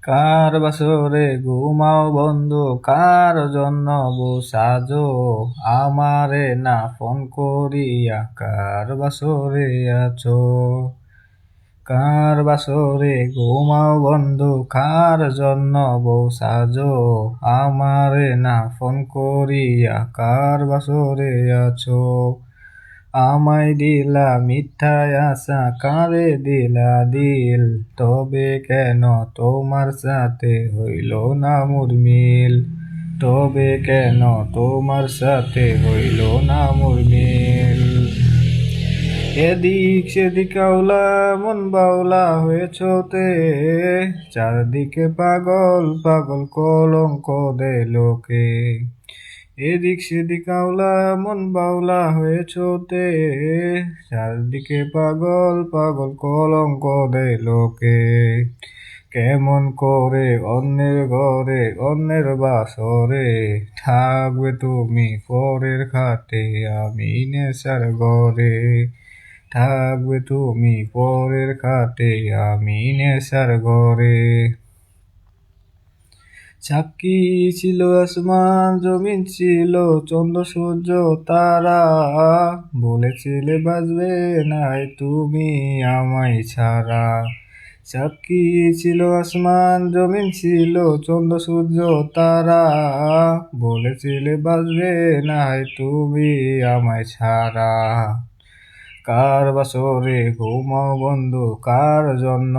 কার বাসরে ঘুমাও বন্ধু, কার জন্য সাজো, আমারে না ফোন করিয়া কার বাসরে আছো। কার বাসরে ঘুমাও বন্ধু, কার জন্য সাজো, আমারে না ফোন করিয়া কার বাসরে আছো। আমায় দিলা মিথ্যায় আশা, কারে দিলা দিল, তবে কেন তোমার সাথে হইল না মোর মিল, তবে কেন তোমার সাথে হইল না মোর মিল। এদিক সেদিক আউলা মন বাউলা হয়েছোতে, চারদিকে পাগল পাগল কলঙ্ক দে লোকে। এদিক সেদিক আউলা মন বাউলা হয়েছোতে, চারদিকে পাগল পাগল কলঙ্ক দে লোকে। কেমন করে অন্যের ঘরে অন্যের বাসরে, থাকবে তুমি পরের খাটে আমি নেশার ঘরে, থাকবে তুমি পরের খাটে আমি নেশার ঘরে। সাক্ষী ছিল আসমান জমিন ছিল চন্দ্র সূর্য তারা, বলেছিলে বাজবে নাই তুমি আমায় ছাড়া। সাক্ষী ছিল আসমান জমিন ছিল চন্দ্র সূর্য তারা, বলেছিলে বাজবে নাই তুমি আমায় ছাড়া। কার বাসরে ঘুমাও বন্ধু, কার জন্য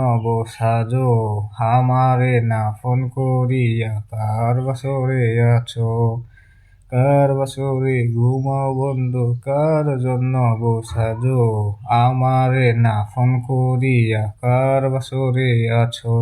সাজো, আমারে না ফোন করিয়া কার বাসরে আছো। কার বাসরে ঘুমাও বন্ধু, কার জন্য সাজো, আমারে না ফোন করিয়া কার বাসরে আছো।